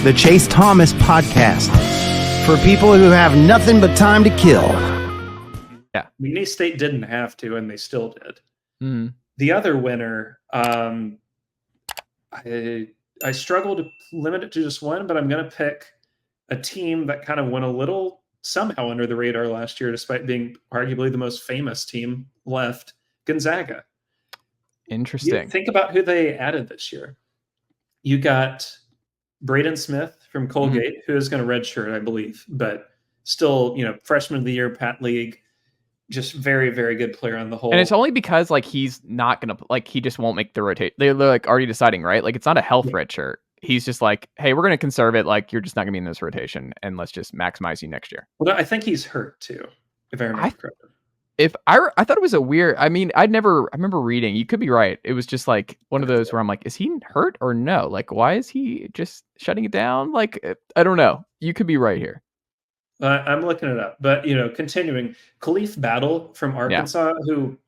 the Chase Thomas Podcast, for people who have nothing but time to kill. Yeah, McNeese State didn't have to, and they still did. Mm-hmm. The other winner, I struggle to limit it to just one, but I'm going to pick a team that kind of went a little somehow under the radar last year, despite being arguably the most famous team left, Gonzaga. Interesting. You think about who they added this year. You got Braden Smith from Colgate, who is going to redshirt, I believe, but still, freshman of the year, Pat League, just very, very good player on the whole. And it's only because he's not going to he just won't make the rotation. They're already deciding, right? It's not a health redshirt. He's just hey, we're going to conserve it. You're just not going to be in this rotation, and let's just maximize you next year. Well, I think he's hurt too, if I remember correctly. If I thought it was a weird. I remember reading. You could be right. It was just one of those where I'm is he hurt or no? Why is he just shutting it down? I don't know. You could be right here. I'm looking it up, but continuing, Khalif Battle from Arkansas, who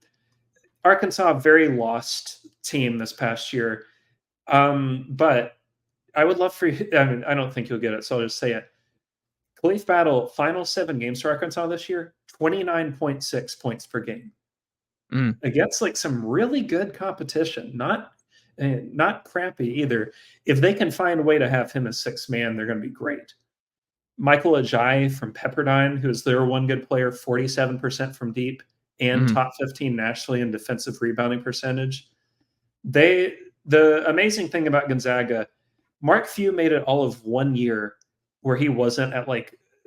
Arkansas very lost team this past year, but I would love for you. I don't think you'll get it, so I'll just say it. Khalif Battle, final 7 games for Arkansas this year, 29.6 points per game against some really good competition, not crappy either. If they can find a way to have him as 6th man, they're going to be great. Michael Ajayi from Pepperdine, who is their one good player, 47% from deep and top 15 nationally in defensive rebounding percentage. The amazing thing about Gonzaga, Mark Few made it all of 1 year where he wasn't at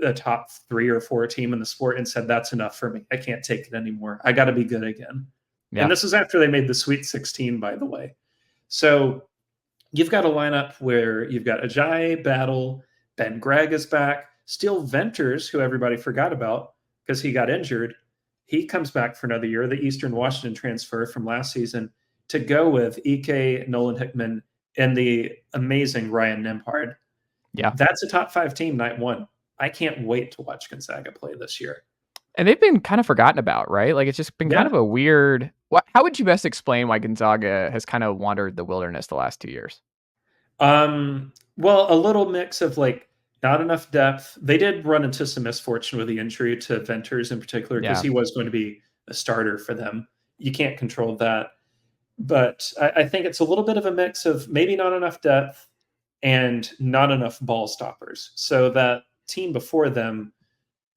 a top 3 or 4 team in the sport and said, that's enough for me. I can't take it anymore. I got to be good again. Yeah. And this is after they made the Sweet 16, by the way. So you've got a lineup where you've got Ajayi, Battle, Ben Gregg is back. Steele Venters, who everybody forgot about because he got injured, he comes back for another year, the Eastern Washington transfer from last season, to go with Ike, Nolan Hickman, and the amazing Ryan Nembhard. Yeah. That's a top 5 team night 1. I can't wait to watch Gonzaga play this year. And they've been kind of forgotten about, right? It's just been kind of a weird... How would you best explain why Gonzaga has kind of wandered the wilderness the last 2 years? Well, a little mix of not enough depth. They did run into some misfortune with the injury to Venters in particular, because he was going to be a starter for them. You can't control that. But I think it's a little bit of a mix of maybe not enough depth and not enough ball stoppers. So that team before them,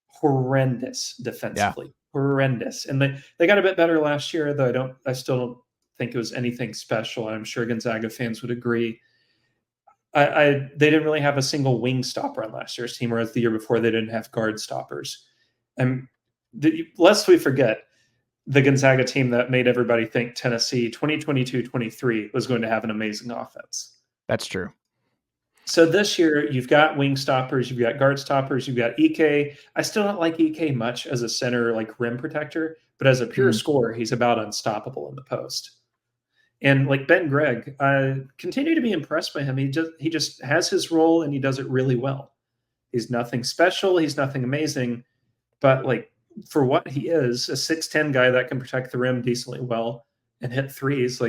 horrendous defensively, horrendous. And they got a bit better last year, though I still don't think it was anything special. I'm sure Gonzaga fans would agree. They didn't really have a single wing stopper on last year's team, whereas the year before they didn't have guard stoppers. And lest we forget, the Gonzaga team that made everybody think Tennessee 2022-23 was going to have an amazing offense. That's true. So this year, you've got wing stoppers, you've got guard stoppers, you've got Ike. I still don't like Ike much as a center, rim protector, but as a pure scorer, he's about unstoppable in the post. And Ben Gregg, continue to be impressed by him. He just has his role and he does it really well. He's nothing special. He's nothing amazing. But for what he is, a 6'10" guy that can protect the rim decently well and hit threes,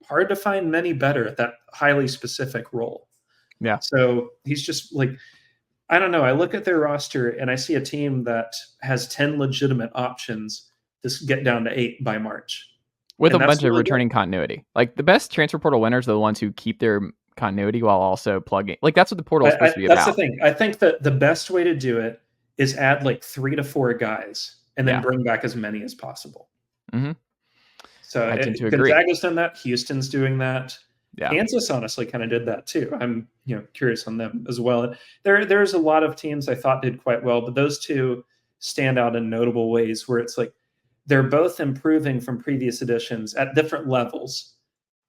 hard to find many better at that highly specific role. Yeah. So he's just I don't know. I look at their roster and I see a team that has 10 legitimate options to get down to 8 by March. With a bunch of returning continuity. The best transfer portal winners are the ones who keep their continuity while also plugging. That's what the portal is supposed to be about. That's the thing. I think that the best way to do it is add 3 to 4 guys and then bring back as many as possible. Mm-hmm. So I tend to agree. Gonzaga's done that. Houston's doing that. Yeah. Kansas honestly kind of did that too. I'm curious on them as well. There's a lot of teams I thought did quite well, but those two stand out in notable ways where it's they're both improving from previous editions at different levels.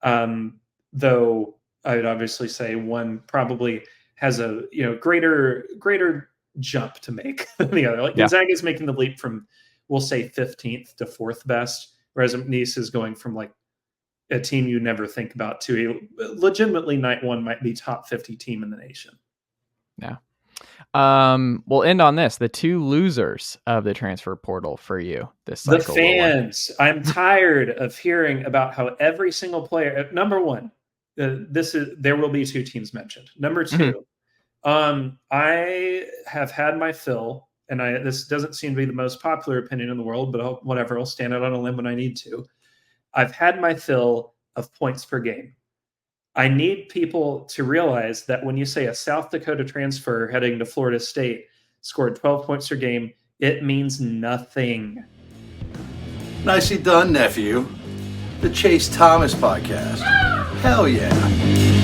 Though I would obviously say one probably has a greater jump to make than the other. Gonzaga is making the leap from, we'll say, 15th to 4th best, whereas McNeese is going from a team you never think about to a legitimately night 1 might be top 50 team in the nation. Yeah. We'll end on this. The 2 losers of the transfer portal for you this cycle. The fans. I'm tired of hearing about how every single player. Number 1, there will be 2 teams mentioned. Number 2, I have had my fill, and this doesn't seem to be the most popular opinion in the world, but whatever, I'll stand out on a limb when I need to. I've had my fill of points per game. I need people to realize that when you say a South Dakota transfer heading to Florida State scored 12 points per game, it means nothing. Nicely done, nephew. The Chase Thomas Podcast. Hell yeah.